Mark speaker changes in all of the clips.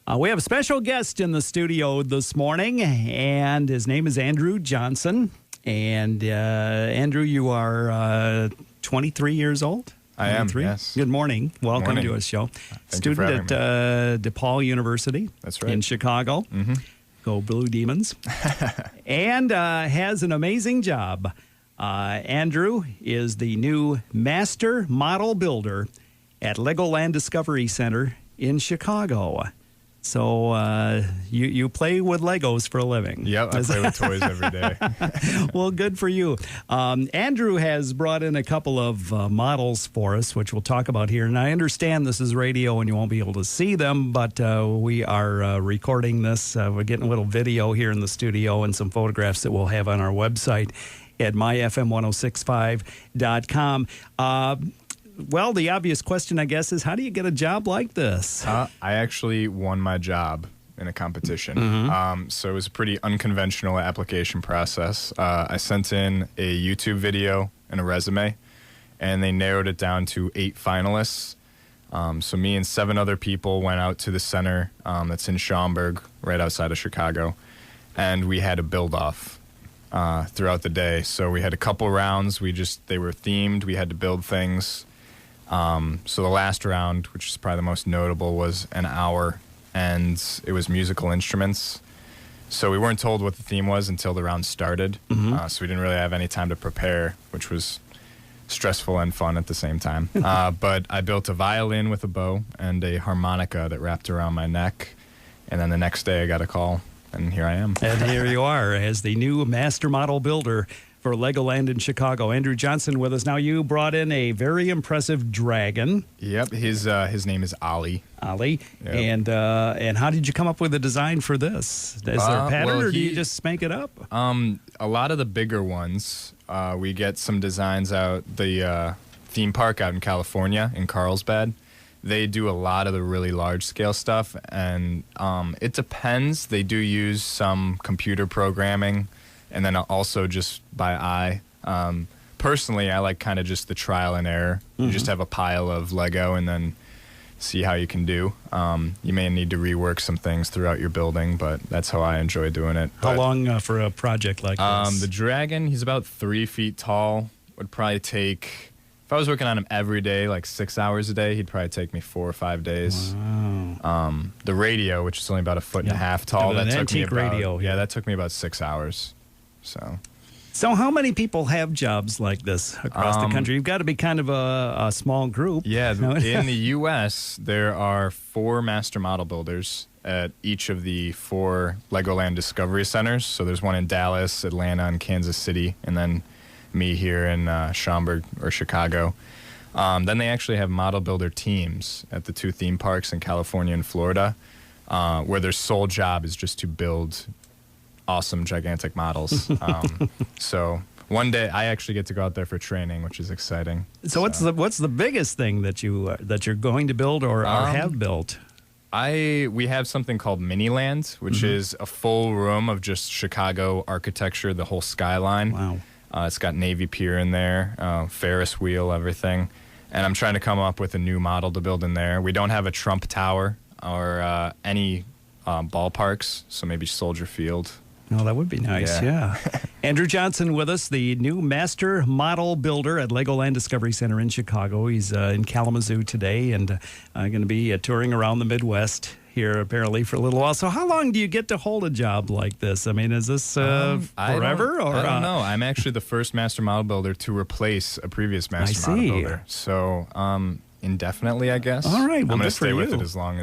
Speaker 1: We have a special guest in the studio this morning, and his name is Andrew Johnson. And Andrew, you are 23 years old?
Speaker 2: I am, yes.
Speaker 1: Good morning. Welcome to our show.
Speaker 2: Thank you for having
Speaker 1: Student at DePaul University.
Speaker 2: That's right.
Speaker 1: In Chicago.
Speaker 2: Mm-hmm.
Speaker 1: Go Blue Demons. And has an amazing job. Andrew is the new master model builder at Legoland Discovery Center in Chicago. So you play with Legos for a living.
Speaker 2: Yep, I play with toys every day.
Speaker 1: Well, good for you. Andrew has brought in a couple of models for us, which we'll talk about here. And I understand this is radio and you won't be able to see them, but we are recording this. We're getting a little video here in the studio and some photographs that we'll have on our website at myfm1065.com. Well, the obvious question, I guess, is how do you get a job like this?
Speaker 2: I actually won my job in a competition.
Speaker 1: Mm-hmm.
Speaker 2: So it was a pretty unconventional application process. I sent in a YouTube video and a resume, and they narrowed it down to 8 finalists. So me and 7 other people went out to the center that's in Schaumburg, right outside of Chicago, and we had a build-off throughout the day. So we had a couple rounds. They were themed. We had to build things. So the last round, which is probably the most notable, was an hour, and it was musical instruments. So we weren't told what the theme was until the round started.
Speaker 1: Mm-hmm.
Speaker 2: So we didn't really have any time to prepare, which was stressful and fun at the same time. But I built a violin with a bow and a harmonica that wrapped around my neck. And then the next day I got a call, and here I am.
Speaker 1: And here you are as the new master model builder for Legoland in Chicago. Andrew Johnson with us. Now, you brought in a very impressive dragon.
Speaker 2: Yep, his name is Ollie.
Speaker 1: Ollie.
Speaker 2: Yep.
Speaker 1: And how did you come up with a design for this? Is there a pattern, or do you just make it up?
Speaker 2: A lot of the bigger ones, we get some designs out. The theme park out in California, in Carlsbad, they do a lot of the really large-scale stuff, and it depends. They do use some computer programming, and then also just by eye. Personally, I like kind of just the trial and error. You just have a pile of Lego and then see how you can do. You may need to rework some things throughout your building, but that's how I enjoy doing it.
Speaker 1: How long for a project like this?
Speaker 2: The dragon, he's about 3 feet tall. Would probably take, if I was working on him every day, like 6 hours a day, he'd probably take me 4 or 5 days.
Speaker 1: Wow.
Speaker 2: The radio, which is only about 1.5 feet tall,
Speaker 1: An
Speaker 2: that took
Speaker 1: antique
Speaker 2: me about,
Speaker 1: radio.
Speaker 2: yeah, that took me about 6 hours.
Speaker 1: So how many people have jobs like this across the country? You've got to be kind of a small group.
Speaker 2: Yeah, in the U.S., there are 4 master model builders at each of the 4 Legoland Discovery Centers. So there's one in Dallas, Atlanta, and Kansas City, and then me here in Schaumburg or Chicago. Then they actually have model builder teams at the 2 theme parks in California and Florida, where their sole job is just to build awesome, gigantic models. So one day I actually get to go out there for training, which is exciting.
Speaker 1: So what's the biggest thing that you're going to build or have built?
Speaker 2: We have something called Miniland, which is a full room of just Chicago architecture, the whole skyline.
Speaker 1: Wow.
Speaker 2: It's got Navy Pier in there, Ferris wheel, everything. And I'm trying to come up with a new model to build in there. We don't have a Trump Tower or any ballparks, so maybe Soldier Field.
Speaker 1: Oh, that would be nice, yeah. Andrew Johnson with us, the new master model builder at Legoland Discovery Center in Chicago. He's in Kalamazoo today and going to be touring around the Midwest here apparently for a little while. So how long do you get to hold a job like this? I mean, is this forever?
Speaker 2: I don't know. I'm actually the first master model builder to replace a previous master model builder. So indefinitely, I guess.
Speaker 1: All right, well,
Speaker 2: I'm going to
Speaker 1: good for
Speaker 2: stay with
Speaker 1: you.
Speaker 2: it as long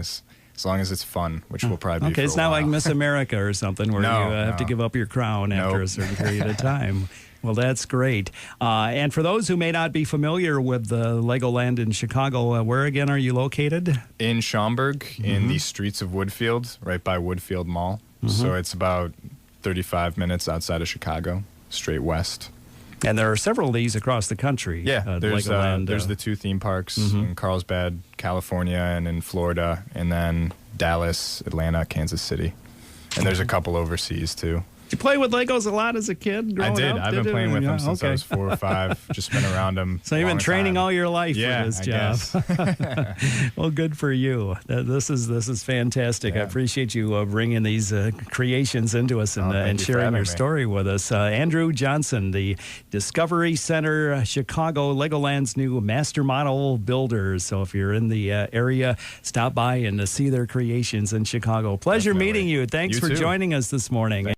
Speaker 2: as it's fun, which will probably be
Speaker 1: okay,
Speaker 2: for
Speaker 1: it's
Speaker 2: a
Speaker 1: not
Speaker 2: while.
Speaker 1: like Miss America or something where you have to give up your crown after a certain period of time. Well, that's great. And for those who may not be familiar with Legoland in Chicago, where again are you located?
Speaker 2: In Schaumburg, in the streets of Woodfield, right by Woodfield Mall. So it's about 35 minutes outside of Chicago, straight west.
Speaker 1: And there are several of these across the country.
Speaker 2: Yeah, there's the 2 theme parks in Carlsbad, California, and in Florida, and then Dallas, Atlanta, Kansas City. And there's a couple overseas, too.
Speaker 1: Did you play with Legos a lot as a kid growing
Speaker 2: I did.
Speaker 1: up?
Speaker 2: I've been playing with them since I
Speaker 1: Okay.
Speaker 2: was 4 or 5. Just been around them.
Speaker 1: So you've been training all your life
Speaker 2: Yeah,
Speaker 1: for this
Speaker 2: I
Speaker 1: job.
Speaker 2: guess.
Speaker 1: Well, good for you. This is fantastic. I
Speaker 2: Yeah.
Speaker 1: appreciate you bringing these creations into us and,
Speaker 2: thank
Speaker 1: and
Speaker 2: you for
Speaker 1: sharing
Speaker 2: having
Speaker 1: your
Speaker 2: me.
Speaker 1: story with us. Andrew Johnson, the Discovery Center Chicago Legoland's new master model builder. So if you're in the area, stop by and see their creations in Chicago. Pleasure
Speaker 2: Definitely.
Speaker 1: meeting you. Thanks
Speaker 2: You
Speaker 1: for
Speaker 2: too.
Speaker 1: joining us this morning.